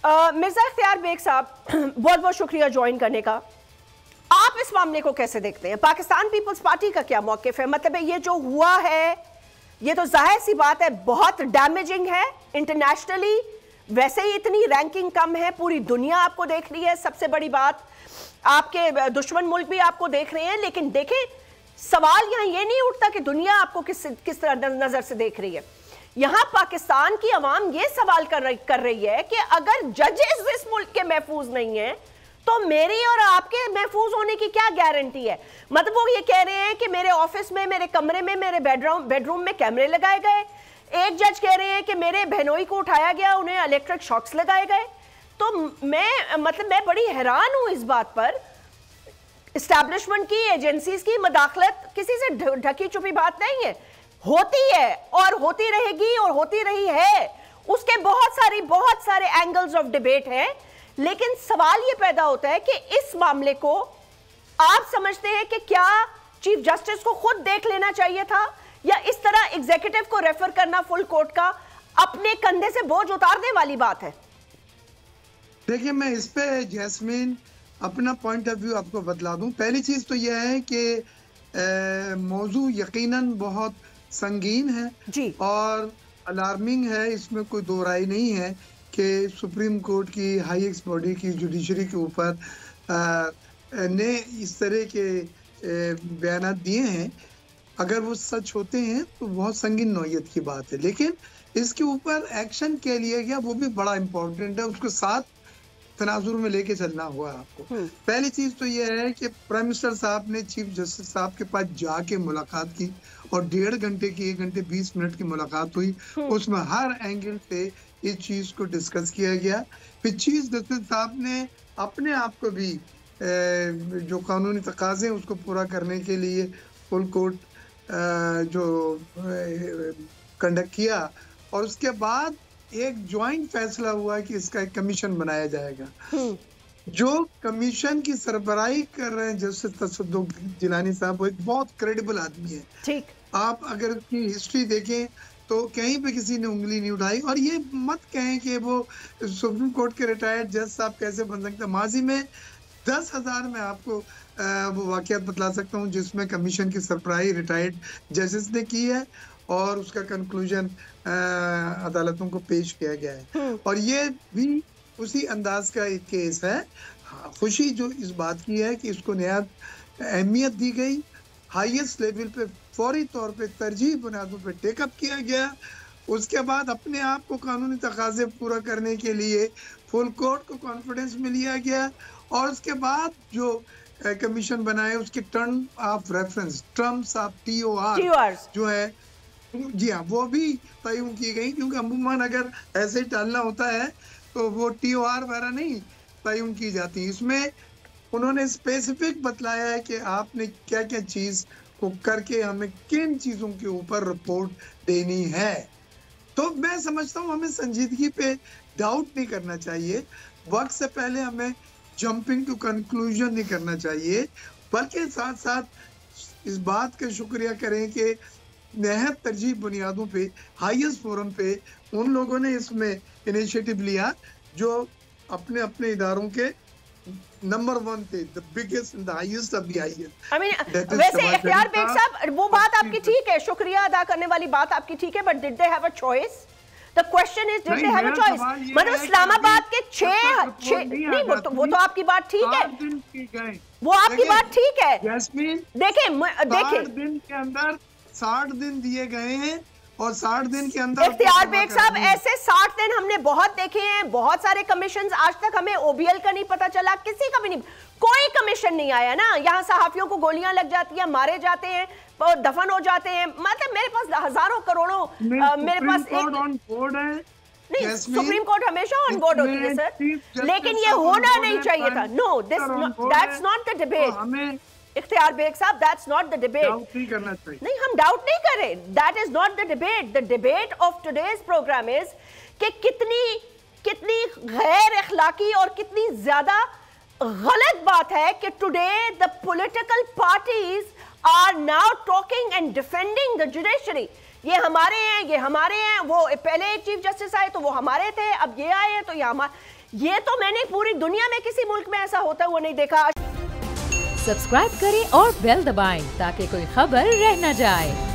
मिर्जा इख्तियार बेग साहब, बहुत बहुत शुक्रिया ज्वाइन करने का। आप इस मामले को कैसे देखते हैं? पाकिस्तान पीपल्स पार्टी का क्या मौकिफ है? मतलब ये जो हुआ है ये तो जाहिर सी बात है बहुत डैमेजिंग है इंटरनेशनली। वैसे ही इतनी रैंकिंग कम है, पूरी दुनिया आपको देख रही है, सबसे बड़ी बात आपके दुश्मन मुल्क भी आपको देख रहे हैं। लेकिन देखें, सवाल यहाँ ये नहीं उठता कि दुनिया आपको किस तरह नजर से देख रही है। यहां पाकिस्तान की अवाम ये सवाल कर रही है कि अगर जजेस इस मुल्क के महफूज नहीं है तो मेरी और आपके महफूज होने की क्या गारंटी है? मतलब वो ये कह रहे हैं कि मेरे ऑफिस में, मेरे कमरे में, मेरे बेडरूम में कैमरे लगाए गए। एक जज कह रहे हैं कि मेरे बहनोई को उठाया गया, उन्हें इलेक्ट्रिक शॉक्स लगाए गए। तो मैं बड़ी हैरान हूं इस बात पर। एस्टैब्लिशमेंट की, एजेंसीज की मदाखलत किसी से ढकी छुपी बात नहीं है, होती है और होती रहेगी और होती रही है। उसके बहुत सारे एंगल्स ऑफ डिबेट हैं। लेकिन सवाल यह पैदा होता है कि इस मामले को आप समझते हैं कि क्या चीफ जस्टिस को खुद देख लेना चाहिए था, या इस तरह एग्जीक्यूटिव को रेफर करना फुल कोर्ट का अपने कंधे से बोझ उतारने वाली बात है? देखिए, मैं इस पे जैस्मीन अपना पॉइंट ऑफ व्यू आपको बतला दूं। पहली चीज तो यह है कि मौजू यकीनन बहुत संगीन है जी, और अलार्मिंग है, इसमें कोई दो राय नहीं है कि सुप्रीम कोर्ट की हाईएस्ट बॉडी की जुडिशरी के ऊपर ने इस तरह के बयान दिए हैं। अगर वो सच होते हैं तो बहुत संगीन नौयत की बात है, लेकिन इसके ऊपर एक्शन क्या लिया गया वो भी बड़ा इम्पोर्टेंट है। उसको साथ तनाजुर में लेके चलना हुआ आपको। पहली चीज तो यह है कि प्राइम मिनिस्टर साहब ने चीफ जस्टिस साहब के पास जाके मुलाकात की और 1.5 घंटे की 1 घंटे 20 मिनट की मुलाकात हुई। उसमें हर एंगल से इस चीज को डिस्कस किया गया। फिर चीफ जस्टिस साहब ने अपने आप को भी जो कानूनी तकाजे उसको पूरा करने के लिए फुल कोर्ट जो कंडक्ट किया, और उसके बाद एक ज्वाइंट फैसला हुआ कि इसका एक कमीशन बनाया जाएगा। जो कमीशन की सरबराही कर रहे हैं जस्टिस तसद्दुक जिलानी साहब, वो एक बहुत क्रेडिबल आदमी है। ठीक, आप अगर उसकी हिस्ट्री देखें तो कहीं पे किसी ने उंगली नहीं उठाई। और ये मत कहें कि वो सुप्रीम कोर्ट के रिटायर्ड जज साहब कैसे बन सकते हैं। माजी में 10,000 में आपको वो वाकयात बतला सकता हूँ जिसमें कमीशन की सरबराही रिटायर्ड जजेस ने की है और उसका कंक्लूजन अदालतों को पेश किया गया है। और ये भी उसी अंदाज का एक केस है। खुशी जो इस बात की है कि इसको नहायत अहमियत दी गई, हाईएस्ट लेवल पे फौरी तौर पे तरजीह बुनियादों पे टेकअप किया गया। उसके बाद अपने आप को कानूनी तकाजे पूरा करने के लिए फुल कोर्ट को कॉन्फिडेंस में लिया गया। और उसके बाद जो कमीशन बनाए उसके term of reference, terms of TOR जो है, जी हाँ, वो भी तयन की गई। क्योंकि अमूमन अगर ऐसे टालना होता है तो वो TOR वगैरह नहीं तयन की जाती। इसमें उन्होंने स्पेसिफिक बतलाया है कि आपने क्या क्या चीज को करके हमें किन चीजों के ऊपर रिपोर्ट देनी है। तो मैं समझता हूँ हमें संजीदगी पे डाउट नहीं करना चाहिए, वक्त से पहले हमें जंपिंग टू कंक्लूजन नहीं करना चाहिए, बल्कि साथ साथ इस बात का शुक्रिया करें कि नहायत तरजीह बुनियादों पे हाईएस्ट फोरम पे उन लोगों ने इसमें इनिशिएटिव लिया जो अपने अपने इदारों के नंबर 1 थे, the biggest and the highest of the highest. I mean वैसे इख्तियार बेग साहब, वो बात आपकी ठीक है, शुक्रिया अदा करने वाली बात आपकी ठीक है, but did they have a choice? The question is did they have a choice? मतलब इस्लामाबाद के 6 नहीं, वो तो आपकी बात ठीक है, वो आपकी बात ठीक है। देखिए 60 दिन दिए गए हैं और 60 दिन के अंदर इख्तियार बेग साहब, ऐसे 60 दिन हमने बहुत देखे हैं, बहुत सारे कमीशन। आज तक हमें OBL का नहीं पता चला, किसी का भी नहीं, कोई कमीशन नहीं आया ना। यहाँ सहाफियों को गोलियां लग जाती हैं, मारे जाते हैं, दफन हो जाते हैं। मतलब मेरे पास हजारों करोड़ों, मेरे पास नहीं, सुप्रीम कोर्ट हमेशा ऑन बोर्ड होती है सर, लेकिन ये होना नहीं चाहिए था। No, that's not the debate Ikhtiyar Beg sahab, that's not the debate. नहीं, हम डाउट नहीं कर रहे, that is not the debate. The debate of today's program is कि कितनी गैर अखलाकी और कितनी ज्यादा गलत बात है कि today the political parties are now talking and defending the judiciary. ये हमारे हैं, ये हमारे हैं, वो पहले चीफ जस्टिस आए तो वो हमारे थे, अब ये आए हैं तो ये हमारे। ये तो मैंने पूरी दुनिया में किसी मुल्क में ऐसा होता हुआ नहीं देखा। सब्सक्राइब करें और बेल दबाएं ताकि कोई खबर रह न जाए।